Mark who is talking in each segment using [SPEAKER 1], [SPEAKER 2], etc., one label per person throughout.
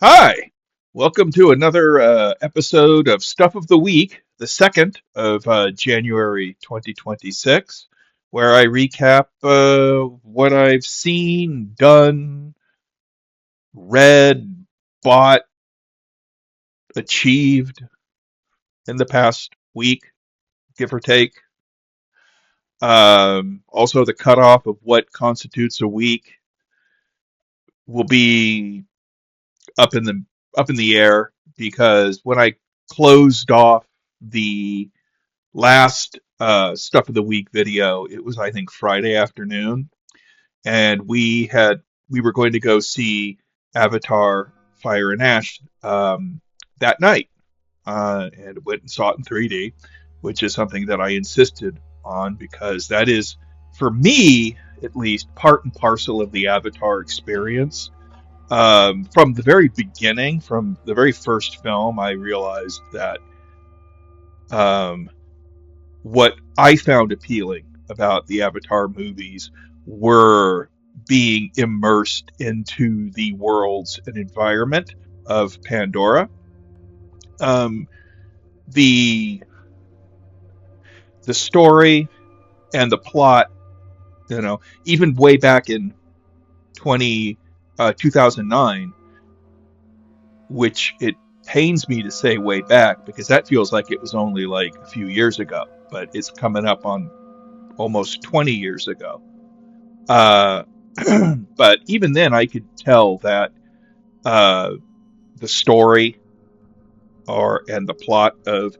[SPEAKER 1] Hi, welcome to another episode of Stuff of the Week, the second of January 2026, where I recap what I've seen, done, read, bought, achieved in the past week, give or take. Also, the cutoff of what constitutes a week will be up in the up in the air because when I closed off the last stuff of the week video, it was I think Friday afternoon, and we were going to go see Avatar: Fire and Ash that night, and went and saw it in 3D, which is something that I insisted on because that is, for me at least, part and parcel of the Avatar experience. From the very beginning, from the very first film, I realized that um, what I found appealing about the Avatar movies were being immersed into the worlds and environment of Pandora. Um, the the story and the plot, even way back in 2009, which it pains me to say way back because that feels like it was only like a few years ago, but it's coming up on almost 20 years ago. Uh, but even then, I could tell that uh, the story and the plot of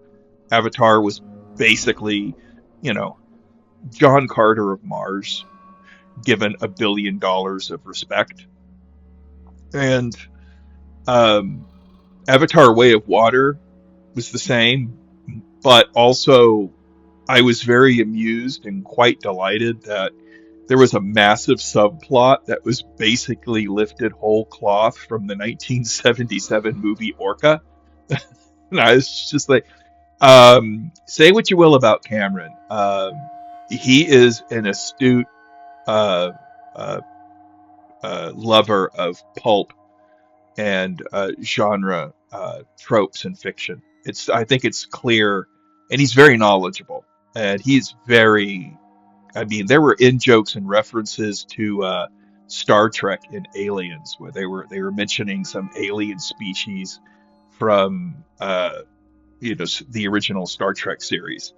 [SPEAKER 1] Avatar was basically, you know, John Carter of Mars given $1 billion of respect, and um, Avatar: Way of Water was the same, but also I was very amused and quite delighted that there was a massive subplot that was basically lifted whole cloth from the 1977 movie Orca. And I was just like, say what you will about Cameron. He is an astute uh, uh, lover of pulp and genre tropes in fiction. I think it's clear, and he's very knowledgeable, and he's very. I mean, there were in jokes and references to Star Trek and Aliens, where they were mentioning some alien species from the original Star Trek series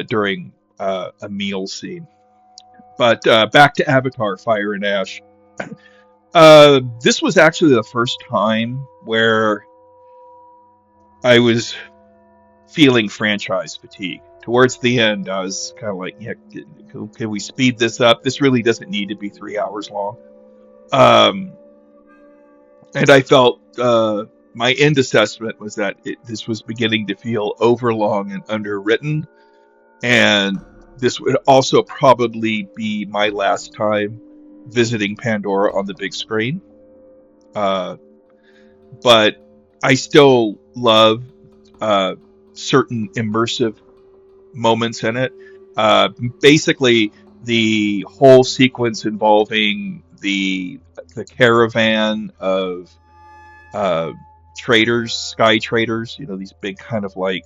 [SPEAKER 1] during a meal scene. But back to Avatar: Fire and Ash. This was actually the first time where I was feeling franchise fatigue. Towards the end, I was kind of like, yeah, can we speed this up? This really doesn't need to be 3 hours long. Um, and I felt my end assessment was that this was beginning to feel overlong and underwritten, and this would also probably be my last time visiting Pandora on the big screen. Uh, but I still love uh, certain immersive moments in it. Uh, Basically, the whole sequence involving the caravan of uh, traders, sky traders. These big kind of like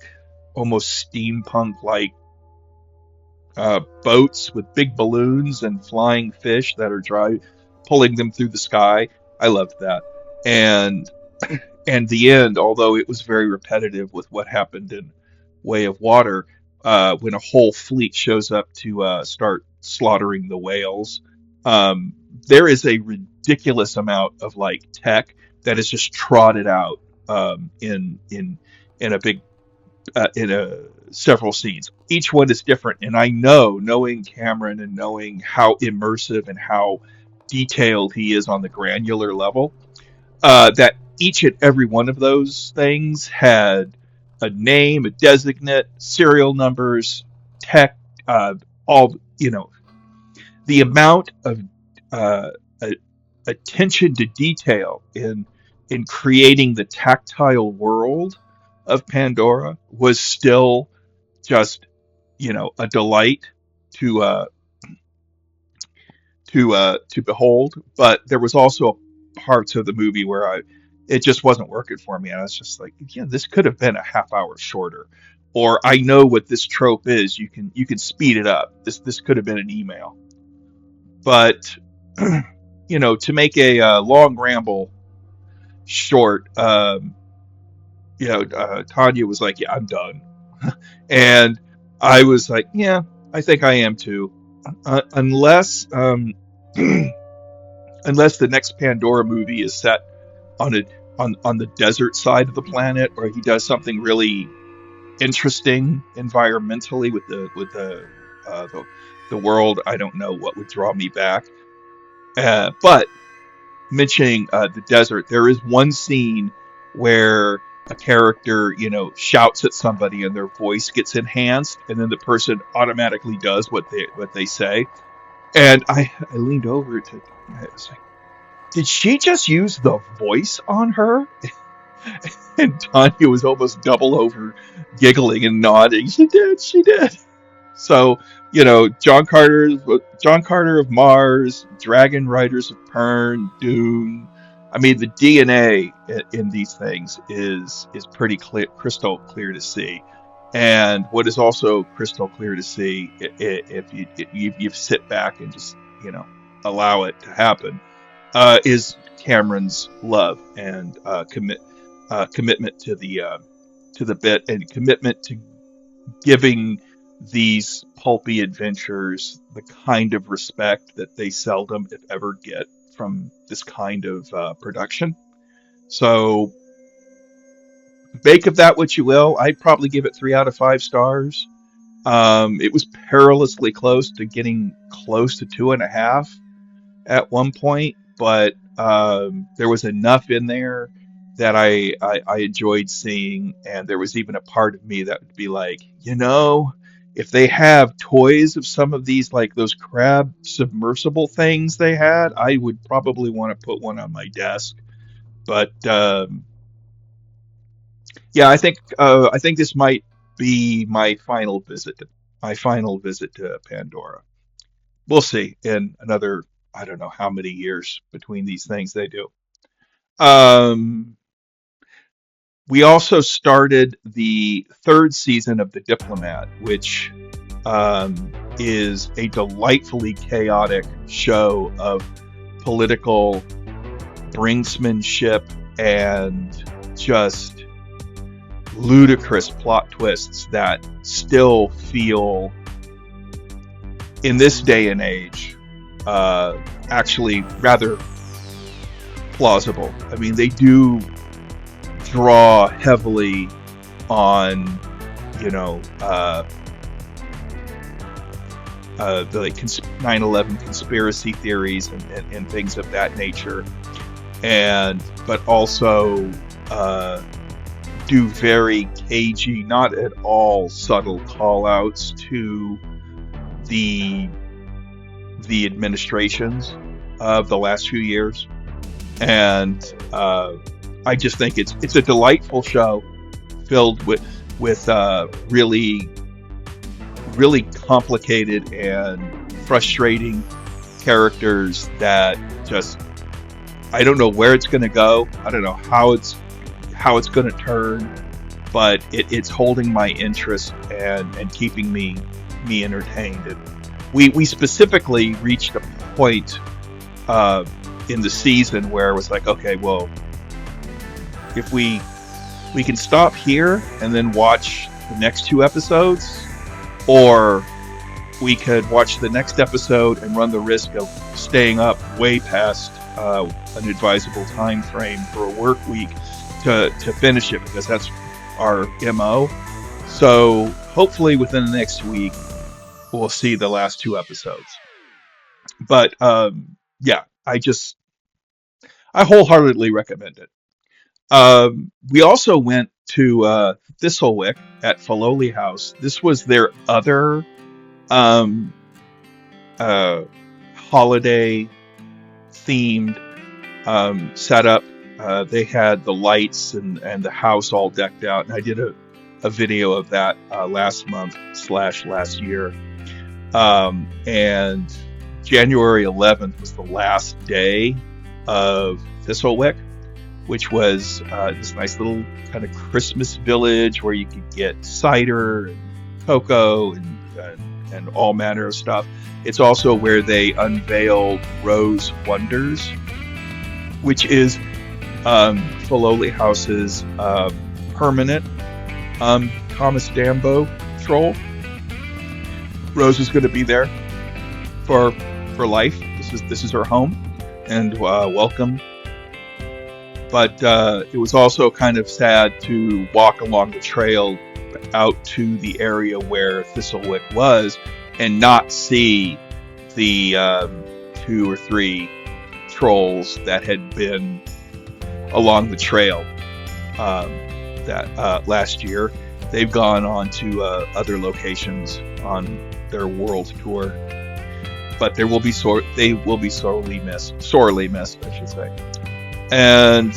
[SPEAKER 1] almost steampunk like boats with big balloons and flying fish that are pulling them through the sky. I loved that, and the end, although it was very repetitive with what happened in Way of Water, when a whole fleet shows up to start slaughtering the whales, um, there is a ridiculous amount of like tech that is just trotted out in a big in a several scenes. Each one is different, and I know, knowing Cameron and knowing how immersive and how detailed he is on the granular level, that each and every one of those things had a name, a designate, serial numbers, tech, all the amount of uh, attention to detail in creating the tactile world of Pandora was still just a delight to to behold. But there was also parts of the movie where I it just wasn't working for me. And I was just like, yeah, this could have been a half hour shorter. Or I know what this trope is. You can speed it up. This could have been an email. But to make a long ramble short, Tanya was like, "Yeah, I'm done," and I was like, "Yeah, I think I am too." Unless unless the next Pandora movie is set on a on the desert side of the planet, or he does something really interesting environmentally with the world, I don't know what would draw me back. But mentioning the desert, there is one scene where a character, shouts at somebody and their voice gets enhanced, and then the person automatically does what they say. And I leaned over to, I was like, did she just use the voice on her? And Tanya was almost double over, giggling and nodding. She did, she did. So, John Carter of Mars, Dragon Riders of Pern, Dune. I mean, the DNA in these things is pretty clear, crystal clear to see. And what is also crystal clear to see, if you sit back and just allow it to happen, is Cameron's love and commitment to the bit, and commitment to giving these pulpy adventures the kind of respect that they seldom, if ever, get from this kind of production. So make of that what you will. I'd probably give it 3 out of 5 stars. It was perilously close to getting close to 2.5 at one point, but there was enough in there that I enjoyed seeing, and there was even a part of me that would be like, if they have toys of some of these, like those crab submersible things they had, I would probably want to put one on my desk. But yeah, I think this might be my final visit to Pandora. We'll see in another, I don't know how many years between these things they do. Um, we also started the third season of The Diplomat, which is a delightfully chaotic show of political brinksmanship and just ludicrous plot twists that still feel, in this day and age, actually rather plausible. I mean, they do draw heavily on, the 9/11 conspiracy theories and things of that nature, but also do very cagey, not at all subtle call outs to the administrations of the last few years. And I just think it's a delightful show filled with really really complicated and frustrating characters that just, I don't know where it's going to go. I don't know how it's going to turn, but it's holding my interest and keeping me entertained. And we specifically reached a point in the season where it was like, okay, well, if we can stop here and then watch the next 2 episodes, or we could watch the next episode and run the risk of staying up way past an advisable time frame for a work week to finish it, because that's our MO. So hopefully within the next week we'll see the last 2 episodes. But yeah, I wholeheartedly recommend it. We also went to Thistlewick at Filoli House. This was their other holiday themed setup. They had the lights and the house all decked out, and I did a video of that last month / last year. And January 11th was the last day of Thistlewick. which was this nice little kind of Christmas village where you could get cider and cocoa and all manner of stuff. It's also where they unveiled Rose Wonders, which is Filoli House's permanent Thomas Dambo troll. Rose is going to be there for life. This is her home, and welcome. But it was also kind of sad to walk along the trail out to the area where Thistlewick was and not see the 2 or 3 trolls that had been along the trail that last year. They've gone on to other locations on their world tour, but they will be sorely missed, I should say. And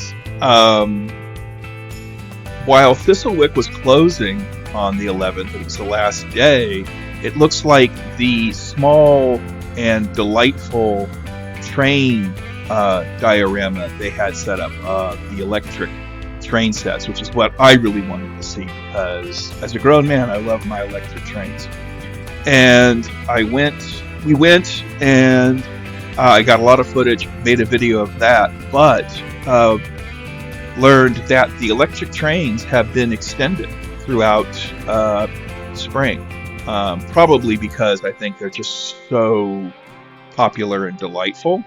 [SPEAKER 1] while Thistlewick was closing on the 11th, it was the last day, it looks like the small and delightful train diorama they had set up, the electric train sets, which is what I really wanted to see, because as a grown man, I love my electric trains. And we went, and I got a lot of footage, made a video of that, but learned that the electric trains have been extended throughout spring, probably because I think they're just so popular and delightful.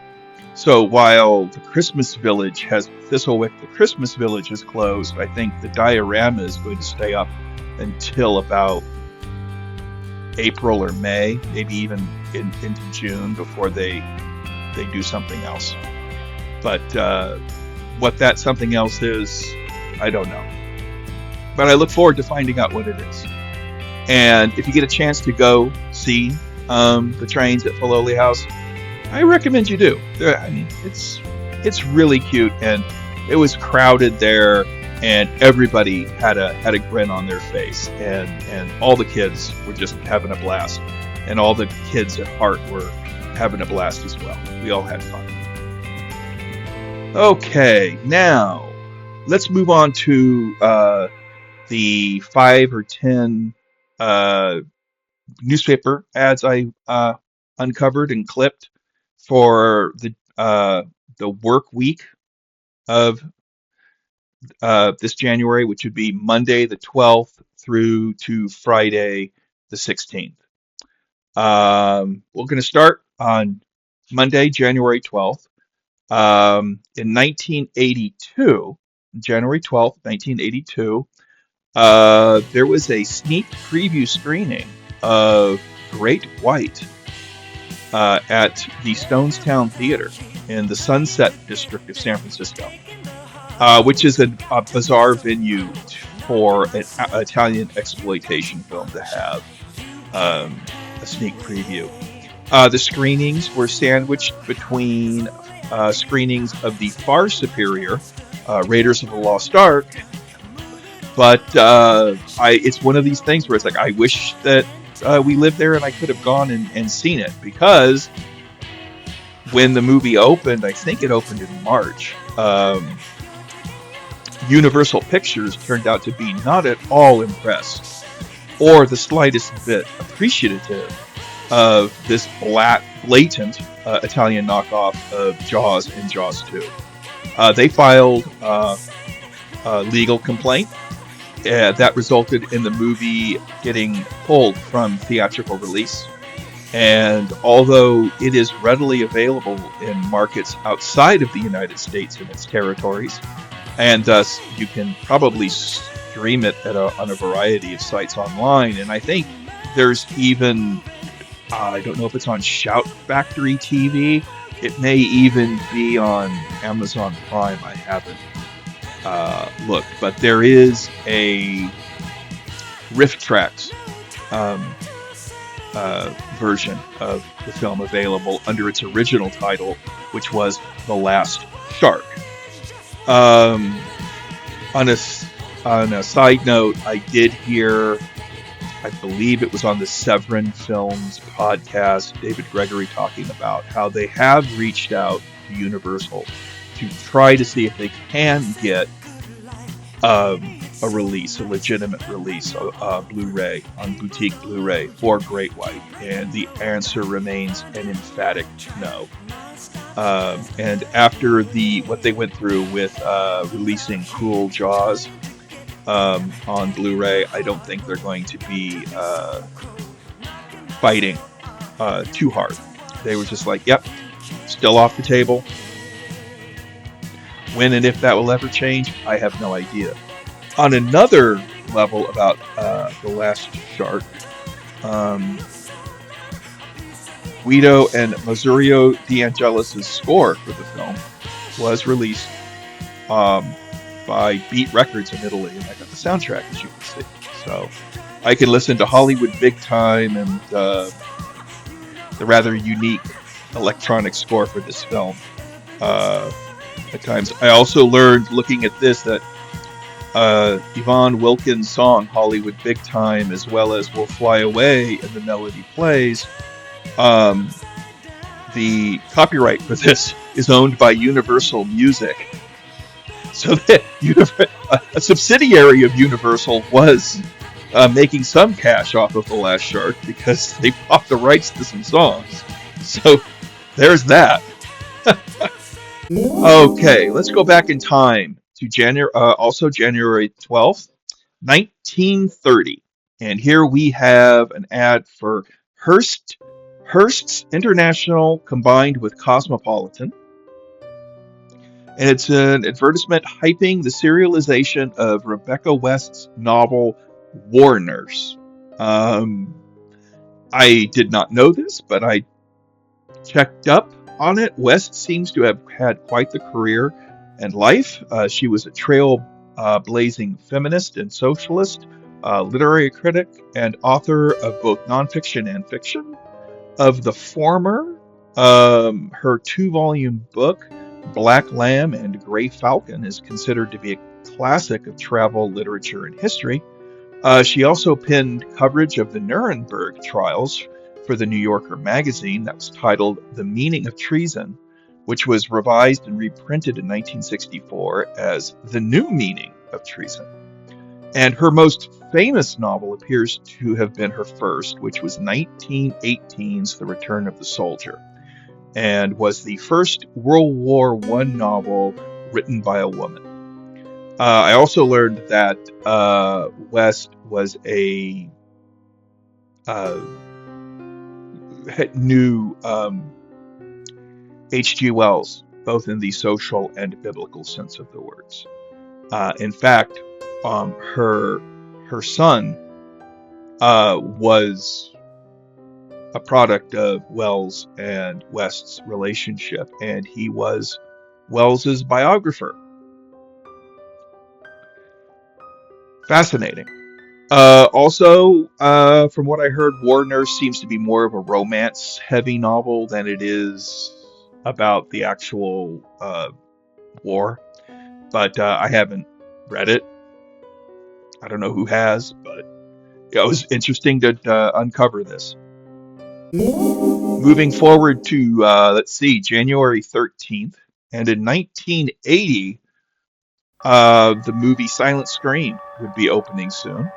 [SPEAKER 1] So while the Christmas Village Thistlewick, the Christmas Village is closed, I think the diorama is going to stay up until about April or May, maybe even into June before they do something else. But what that something else is, I don't know. But I look forward to finding out what it is. And if you get a chance to go see the trains at Filoli House, I recommend you do. I mean, it's really cute, and it was crowded there, and everybody had a grin on their face, and all the kids were just having a blast, and all the kids at heart were having a blast as well. We all had fun. Okay, now let's move on to the 5 or 10 newspaper ads I uncovered and clipped for the work week of this January, which would be Monday the 12th through to Friday the 16th. We're going to start on Monday, January 12th. In 1982, January 12th, 1982, there was a sneak preview screening of Great White at the Stonestown Theater in the Sunset District of San Francisco, which is a bizarre venue for an Italian exploitation film to have a sneak preview. The screenings were sandwiched between screenings of the far superior Raiders of the Lost Ark, but it's one of these things where it's like, I wish that we lived there and I could have gone and seen it, because when the movie opened, I think it opened in March, Universal Pictures turned out to be not at all impressed or the slightest bit appreciative of this blatant Italian knockoff of Jaws and Jaws 2. They filed a legal complaint that resulted in the movie getting pulled from theatrical release. And although it is readily available in markets outside of the United States and its territories, and thus you can probably stream it on a variety of sites online, and I think there's even, I don't know if it's on Shout Factory TV, it may even be on Amazon Prime. I haven't looked, but there is a Riff Tracks version of the film available under its original title, which was The Last Shark. On a side note, I did hear, I believe it was on the Severin Films podcast, David Gregory talking about how they have reached out to Universal to try to see if they can get a release, a legitimate release, a Blu-ray on boutique Blu-ray for Great White, and the answer remains an emphatic no. And after what they went through with releasing Cruel Jaws on Blu-ray, I don't think they're going to be fighting too hard. They were just like, yep, still off the table. When and if that will ever change, I have no idea. On another level about The Last Shark, Guido and Maurizio De Angelis' score for the film was released by Beat Records in Italy, and I got the soundtrack, as you can see. So I can listen to Hollywood Big Time and the rather unique electronic score for this film at times. I also learned, looking at this, that Yvonne Wilkins' song Hollywood Big Time, as well as We'll Fly Away and the melody plays, the copyright for this is owned by Universal Music. So that a subsidiary of Universal was making some cash off of The Last Shark because they bought the rights to some songs. So there's that. Okay, let's go back in time to January 12th, 1930. And here we have an ad for Hearst's International combined with Cosmopolitan. And it's an advertisement hyping the serialization of Rebecca West's novel War Nurse. I did not know this, but I checked up on it. West seems to have had quite the career and life. She was a trail-blazing feminist and socialist, literary critic, and author of both nonfiction and fiction. Of the former, her 2-volume book, Black Lamb and Gray Falcon, is considered to be a classic of travel literature and history. She also penned coverage of the Nuremberg trials for the New Yorker magazine that was titled The Meaning of Treason, which was revised and reprinted in 1964 as The New Meaning of Treason. And her most famous novel appears to have been her first, which was 1918's The Return of the Soldier, and was the first World War I novel written by a woman. I also learned that West was knew H.G. Wells, both in the social and biblical sense of the words. In fact, her son was a product of Wells and West's relationship, and he was Wells's biographer. Fascinating. Also, from what I heard, War Nurse seems to be more of a romance-heavy novel than it is about the actual war. But I haven't read it. I don't know who has, but it was interesting to uncover this. Moving forward to, January 13th, and in 1980, the movie Silent Scream would be opening soon.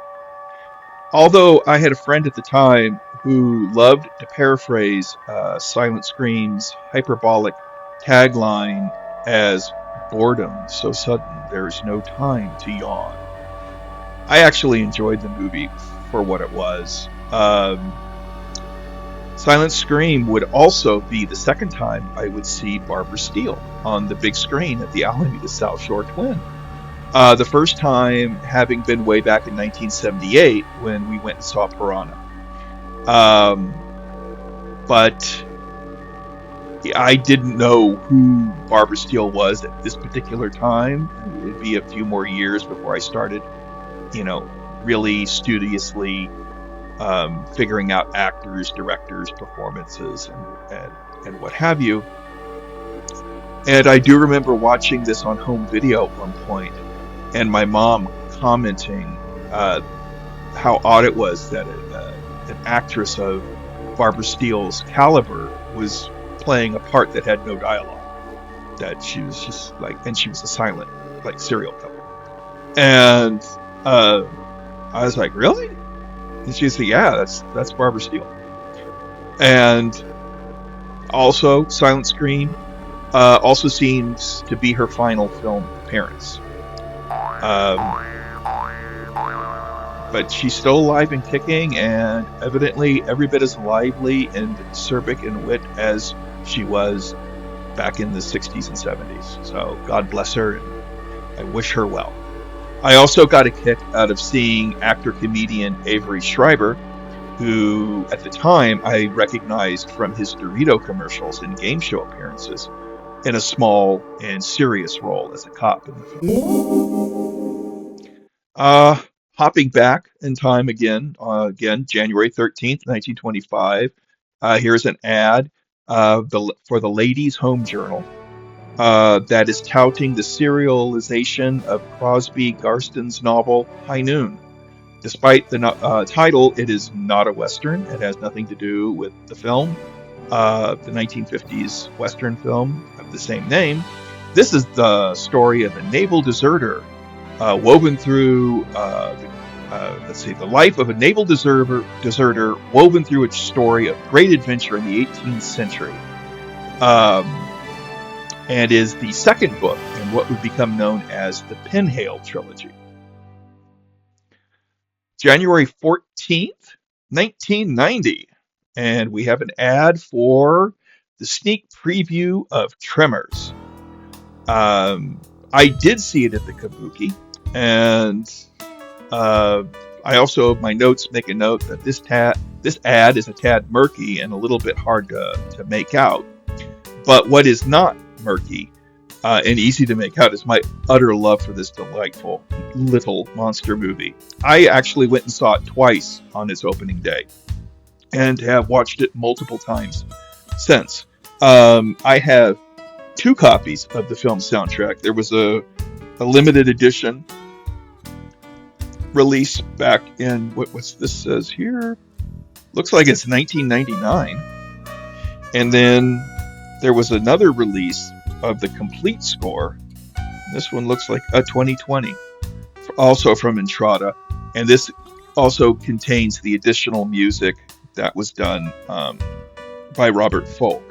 [SPEAKER 1] Although I had a friend at the time who loved to paraphrase Silent Scream's hyperbolic tagline as boredom so sudden there's no time to yawn. I actually enjoyed the movie for what it was. Silent Scream would also be the second time I would see Barbara Steele on the big screen at the Alameda South Shore Twin. The first time having been way back in 1978 when we went and saw Piranha. But I didn't know who Barbara Steele was at this particular time. It'd be a few more years before I started, really studiously figuring out actors, directors, performances, and what have you. And I do remember watching this on home video at one point, and my mom commenting how odd it was that an actress of Barbara Steele's caliber was playing a part that had no dialogue. that she was just like, and she was a silent, like, serial killer. And I was like, really? And she said, yeah, that's Barbara Steele. And also, Silent Scream also seems to be her final film appearance. Um, but she's still alive and kicking, and evidently every bit as lively and acerbic in wit as she was back in the 60s and 70s. So God bless her, and I wish her well. I also got a kick out of seeing actor-comedian Avery Schreiber, who at the time I recognized from his Dorito commercials and game show appearances, in a small and serious role as a cop in the film. Hopping back in time again, January 13th, 1925. Here's an ad for the Ladies' Home Journal that is touting the serialization of Crosby Garston's novel High Noon. Despite the title, it is not a Western. It has nothing to do with the film, the 1950s Western film of the same name. This is the story of a naval deserter woven through, the life of a naval deserter woven through its story of great adventure in the 18th century. And is the second book in what would become known as the Penhale trilogy. January 14th, 1990, and we have an ad for the sneak preview of Tremors. I did see it at the Kabuki, and I also, my notes make a note that this ad is a tad murky and a little bit hard to make out. But what is not murky and easy to make out is my utter love for this delightful little monster movie. I actually went and saw it twice on its opening day and have watched it multiple times since. I have 2 copies of the film soundtrack. There was a limited edition release back in, what's this says here? Looks like it's 1999. And then there was another release of the complete score. This one looks like a 2020, also from Entrada, and this also contains the additional music that was done by Robert Folk,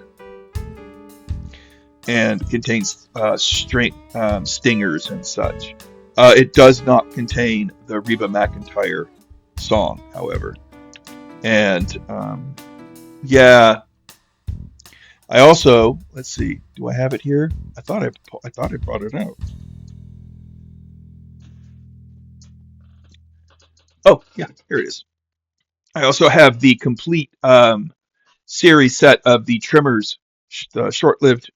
[SPEAKER 1] and contains stingers and such. It does not contain the Reba McEntire song, however. And yeah. I also, let's see, do I have it here? I thought I brought it out. Oh, yeah, here it is. I also have the complete series set of the Tremors, the short-lived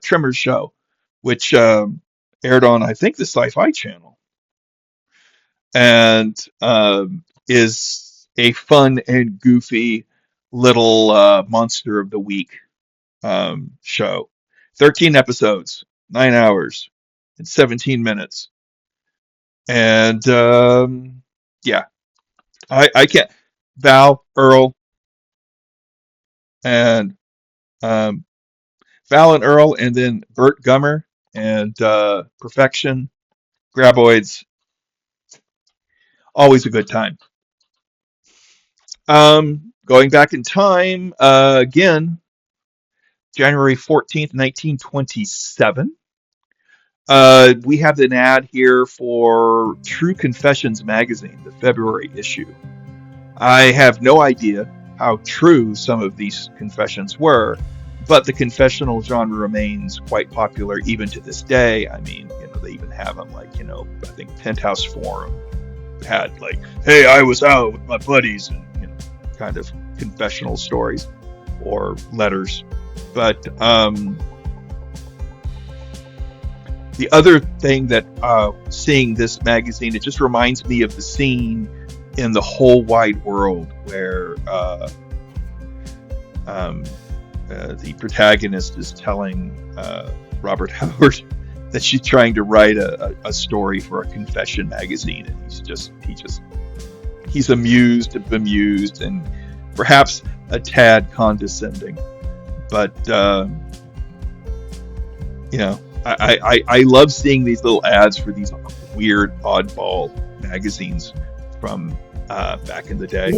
[SPEAKER 1] Tremors show, which aired on, I think, the Sci-Fi Channel, and is a fun and goofy little monster of the week show. 13 episodes, 9 hours, and 17 minutes. And yeah, I can't. Val, Earl, and Val and Earl, and then Burt Gummer and Perfection, Graboids. Always a good time. Going back in time again. January 14th, 1927. We have an ad here for True Confessions magazine, the February issue. I have no idea how true some of these confessions were, but the confessional genre remains quite popular even to this day. I mean, they even have them like, I think Penthouse Forum had like, hey, I was out with my buddies, and, kind of confessional stories or letters. But the other thing that seeing this magazine, it just reminds me of the scene in The Whole Wide World where the protagonist is telling Robert Howard that she's trying to write a story for a confession magazine, and he's amused and bemused and perhaps a tad condescending. But You know, I love seeing these little ads for these weird oddball magazines from back in the day.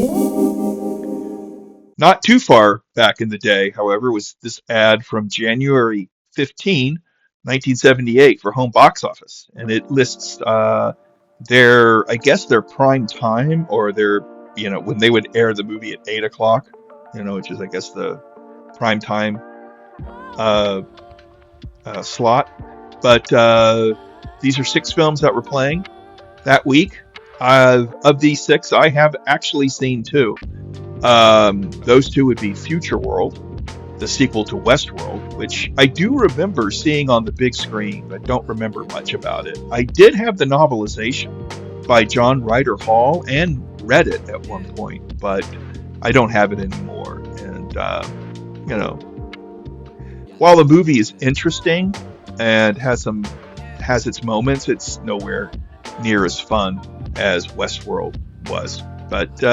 [SPEAKER 1] Not too far back in the day, however, was this ad from January 15, 1978 for Home Box Office. And it lists I guess their prime time, or when they would air the movie at 8 o'clock, which is, I guess, the prime time uh, slot. But these are 6 films that were playing that week. Of these 6, I have actually seen 2. Those 2 would be Future World, the sequel to Westworld, which I do remember seeing on the big screen, but don't remember much about it. I did have the novelization by John Ryder Hall and read it at one point, but I don't have it anymore. And, while the movie is interesting and has its moments, it's nowhere near as fun as Westworld was. But,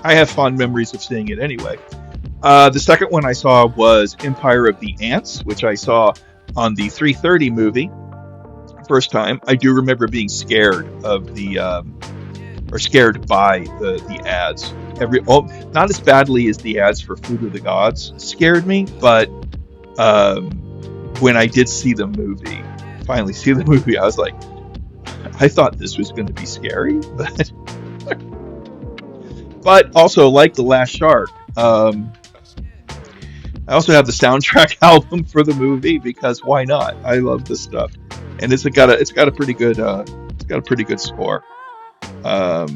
[SPEAKER 1] I have fond memories of seeing it anyway. The second one I saw was Empire of the Ants, which I saw on the 3:30 movie. First time. I do remember being scared of scared by the ads. Not as badly as the ads for Food of the Gods scared me, but when I did finally see the movie, I was like, I thought this was going to be scary, but also, like The Last Shark, I also have the soundtrack album for the movie because why not? I love this stuff, and it's got a pretty good score by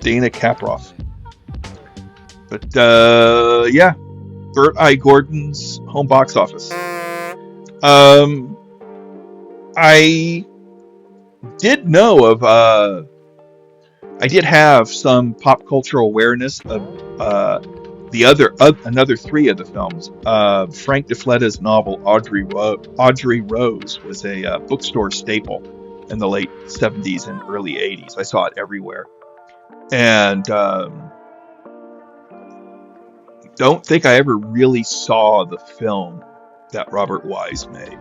[SPEAKER 1] Dana Kaproff. But yeah, Bert I. Gordon's Home Box Office. I did know of. I did have some pop cultural awareness of another 3 of the films. Frank DeFletta's novel Audrey Rose was a bookstore staple in the late 70s and early 80s. I saw it everywhere. And don't think I ever really saw the film that Robert Wise made.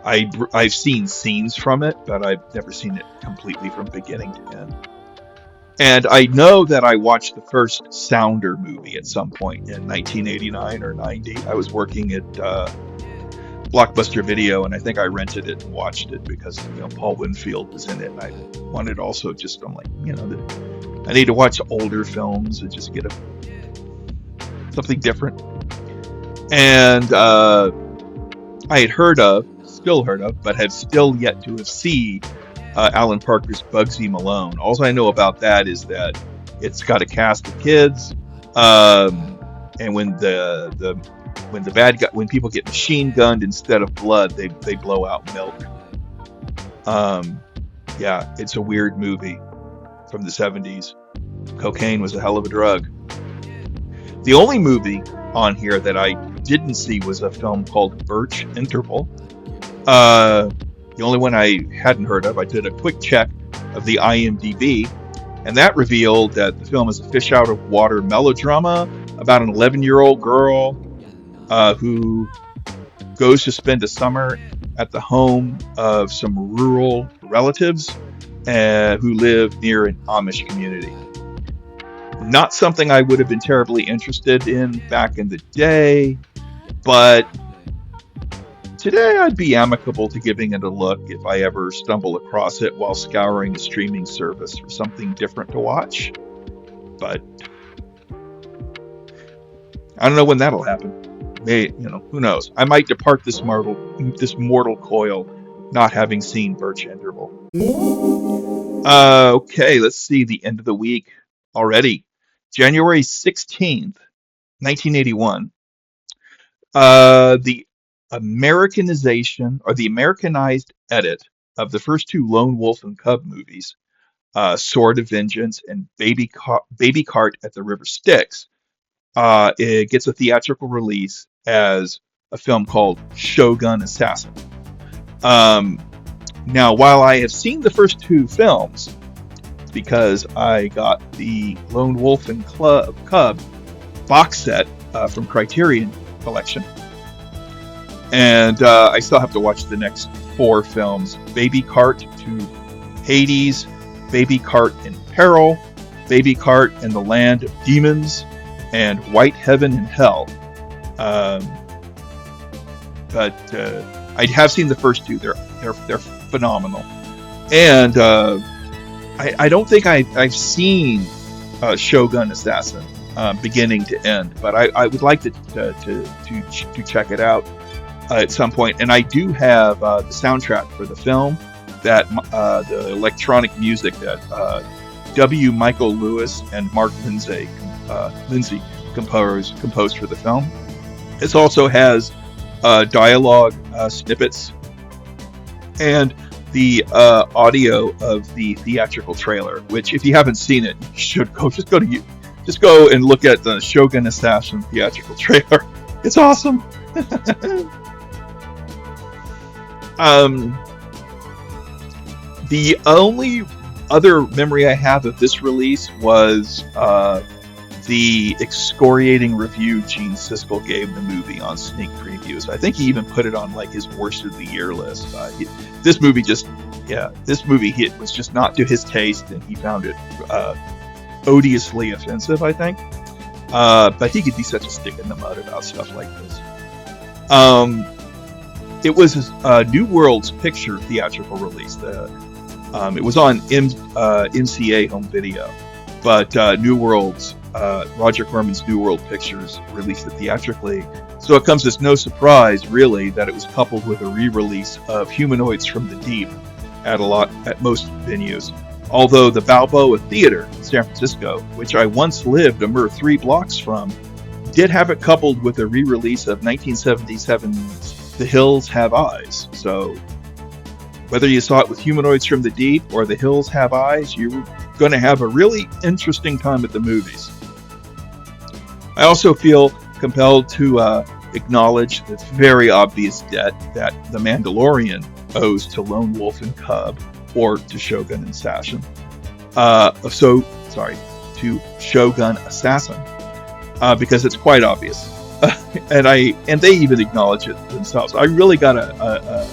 [SPEAKER 1] I've seen scenes from it, but I've never seen it completely from beginning to end. And I know that I watched the first Sounder movie at some point in 1989 or 90. I was working at Blockbuster Video, and I think I rented it and watched it because Paul Winfield was in it. And I wanted also I'm like, I need to watch older films and just get something different. And I had still heard of, but had still yet to have seen Alan Parker's Bugsy Malone. All I know about that is that it's got a cast of kids, and when when people get machine gunned instead of blood, they blow out milk. Yeah, it's a weird movie from the 70s. Cocaine was a hell of a drug. The only movie on here that I didn't see was a film called Birch Interval. The only one I hadn't heard of. I did a quick check of the IMDb, and that revealed that the film is a fish out of water melodrama about an 11-year-old girl who goes to spend a summer at the home of some rural relatives who live near an Amish community. Not something I would have been terribly interested in back in the day, but today I'd be amicable to giving it a look if I ever stumble across it while scouring a streaming service for something different to watch. But I don't know when that'll happen. Who knows? I might depart this mortal coil, not having seen Birch Interval. Okay, let's see the end of the week already. January 16th, 1981. The Americanization, or the Americanized edit of the first 2 Lone Wolf and Cub movies, Sword of Vengeance and Baby Cart at the River Styx, it gets a theatrical release as a film called Shogun Assassin. Now, while I have seen the first 2 films, because I got the Lone Wolf and Cub box set from Criterion Collection. And I still have to watch the next 4 films: Baby Cart to Hades, Baby Cart in Peril, Baby Cart in the Land of Demons, and White Heaven and Hell. But I have seen the first 2. They're phenomenal. And I don't think I've seen Shogun Assassin beginning to end, but I would like to check it out at some point. And I do have the soundtrack for the film, that the electronic music that W. Michael Lewis and Mark Lindsay composed for the film. This also has dialogue snippets and the audio of the theatrical trailer, which, if you haven't seen it, you should just go and look at the Shogun Assassin theatrical trailer. It's awesome. The only other memory I have of this release was the excoriating review Gene Siskel gave the movie on Sneak Previews. I think he even put it on his worst of the year list. This movie was just not to his taste, and he found it odiously offensive, I think. But he could be such a stick in the mud about stuff like this. It was New World's picture theatrical release. It was on MCA Home Video, but New World's Roger Corman's New World Pictures released it theatrically. So it comes as no surprise, really, that it was coupled with a re-release of Humanoids from the Deep at most venues. Although the Balboa Theater in San Francisco, which I once lived a mere 3 blocks from, did have it coupled with a re-release of 1977's The Hills Have Eyes. So whether you saw it with Humanoids from the Deep or The Hills Have Eyes, you were going to have a really interesting time at the movies. I also feel compelled to acknowledge the very obvious debt that The Mandalorian owes to Lone Wolf and Cub, or to Shogun Assassin. To Shogun Assassin, because it's quite obvious, and they even acknowledge it themselves. I really got a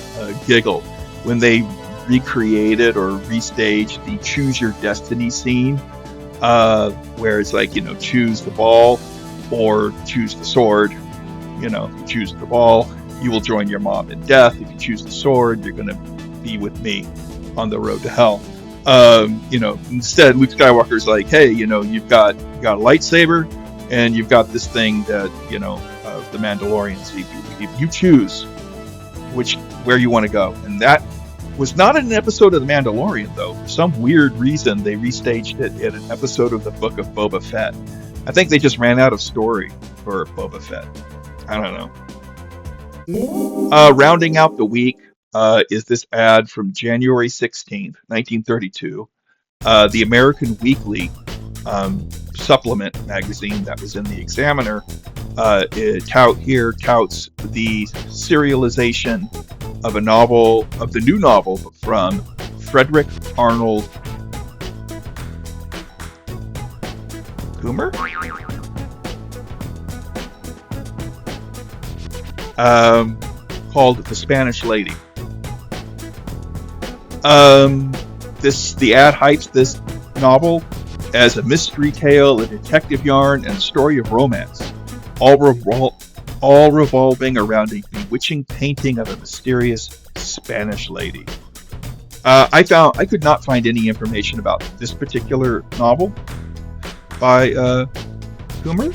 [SPEAKER 1] giggle when they recreated or restaged the Choose Your Destiny scene, where it's choose the ball or choose the sword. If you choose the ball, you will join your mom in death. If you choose the sword, you're going to be with me on the road to hell. Instead, Luke Skywalker's like, hey, you've got a lightsaber, and you've got this thing that the Mandalorians. You choose where you want to go, and that was not in an episode of The Mandalorian, though. For some weird reason, they restaged it in an episode of the Book of Boba Fett. I think they just ran out of story for Boba Fett. I don't know. Rounding out the week is this ad from January 16th, 1932. The American Weekly supplement magazine that was in the Examiner touts the serialization of the new novel from Frederick Arnold Coomer? Called The Spanish Lady. The ad hypes this novel as a mystery tale, a detective yarn, and a story of romance, all revolving around a bewitching painting of a mysterious Spanish lady. I could not find any information about this particular novel by Coomer,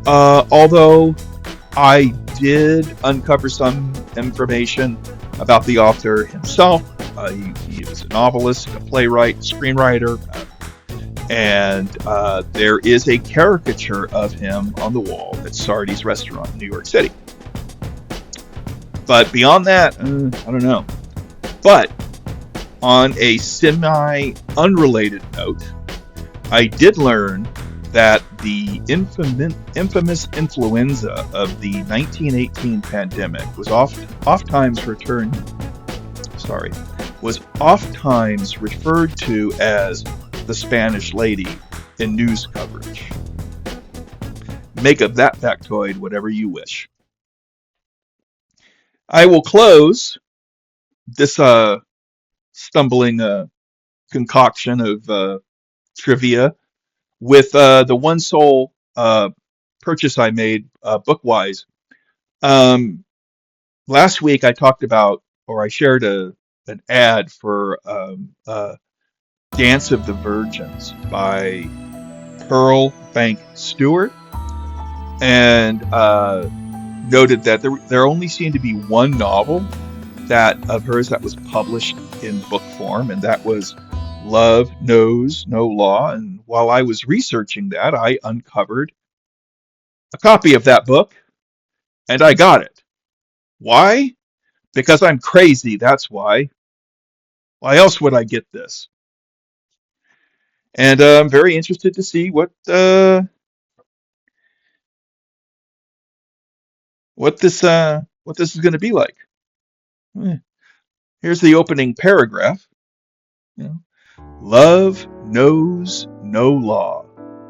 [SPEAKER 1] although I did uncover some information about the author himself. He was a novelist, a playwright, screenwriter, and there is a caricature of him on the wall at Sardi's restaurant in New York City. But beyond that, I don't know. But on a semi-unrelated note, I did learn that the infamous influenza of the 1918 pandemic was oftentimes referred to as the Spanish Lady in news coverage. Make of that factoid whatever you wish. I will close this stumbling concoction of trivia with the one sole purchase I made bookwise. Last week I talked about, or I shared an ad for Dance of the Virgins by Pearl Bank Stewart, and noted that there only seemed to be one novel of hers that was published in book form, and that was Love Knows No Law. And while I was researching that, I uncovered a copy of that book, and I got it. Why? Because I'm crazy, that's why. Why else would I get this? And I'm very interested to see what this is going to be like. Here's the opening paragraph. You know, Love Knows No Law.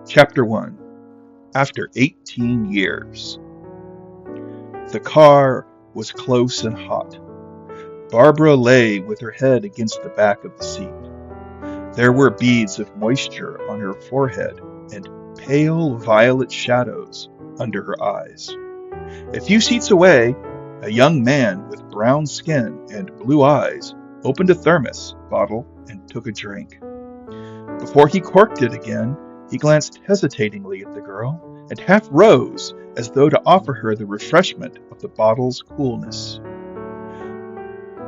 [SPEAKER 1] Chapter 1. After 18 years. The car was close and hot. Barbara lay with her head against the back of the seat. There were beads of moisture on her forehead and pale violet shadows under her eyes. A few seats away, a young man with brown skin and blue eyes opened a thermos bottle and took a drink. Before he corked it again, he glanced hesitatingly at the girl and half rose as though to offer her the refreshment of the bottle's coolness.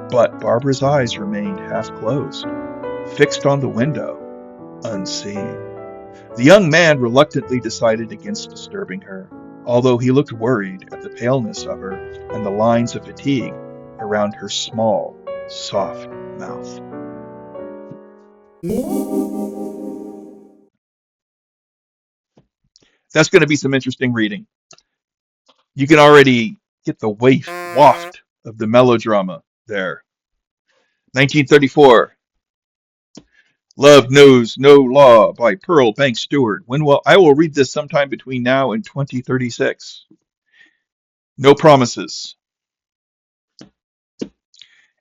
[SPEAKER 1] But Barbara's eyes remained half closed, fixed on the window, unseeing. The young man reluctantly decided against disturbing her, although he looked worried at the paleness of her and the lines of fatigue around her small, soft mouth. That's going to be some interesting reading. You can already get the waft of the melodrama there. 1934. Love Knows No Law by Pearl Bank Stewart. I will read this sometime between now and 2036. No promises.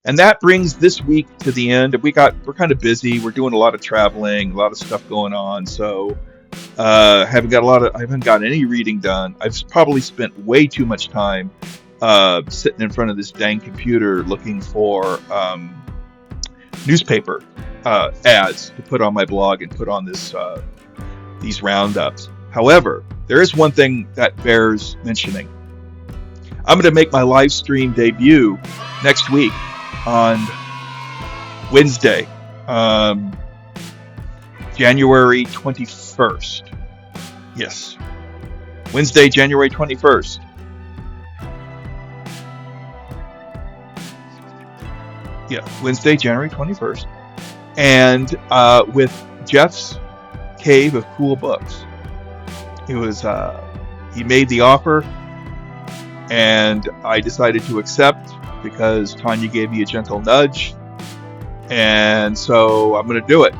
[SPEAKER 1] And that brings this week to the end. We're kind of busy. We're doing a lot of traveling, a lot of stuff going on. So I haven't got any reading done. I've probably spent way too much time sitting in front of this dang computer looking for newspaper ads to put on my blog and put on these roundups. However, there is one thing that bears mentioning. I'm going to make my live stream debut next week on Wednesday, January 21st. Yes, Wednesday, January 21st. Yeah, Wednesday, January 21st. And with Jeff's Cave of Cool Books. He made the offer, and I decided to accept because Tanya gave me a gentle nudge. And so I'm going to do it.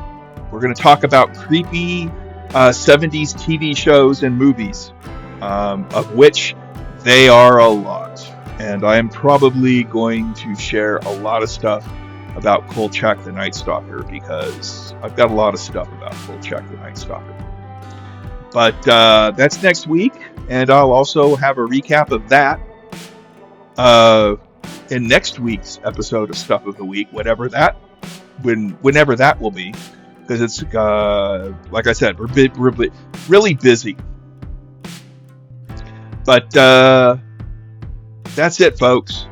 [SPEAKER 1] We're going to talk about creepy 70s TV shows and movies, of which they are a lot. And I am probably going to share a lot of stuff about Kolchak the Night Stalker, because I've got a lot of stuff about Kolchak the Night Stalker. But that's next week, and I'll also have a recap of that in next week's episode of Stuff of the Week, whenever that will be, because it's like I said, we're really busy. But that's it, folks.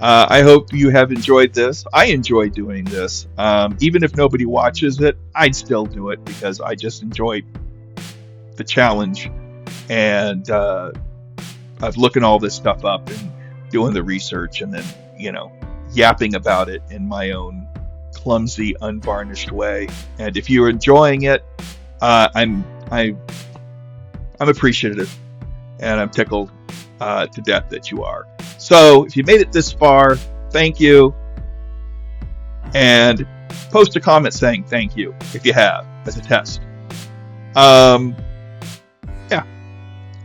[SPEAKER 1] I hope you have enjoyed this. I enjoy doing this. Even if nobody watches it, I'd still do it because I just enjoy the challenge and of looking all this stuff up and doing the research and then, yapping about it in my own clumsy, unvarnished way. And if you're enjoying it, I'm appreciative, and I'm tickled to death that you are. So if you made it this far, thank you, and post a comment saying thank you if you have, as a test. Yeah.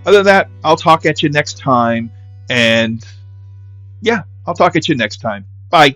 [SPEAKER 1] Other than that, I'll talk at you next time. And yeah, I'll talk at you next time. Bye.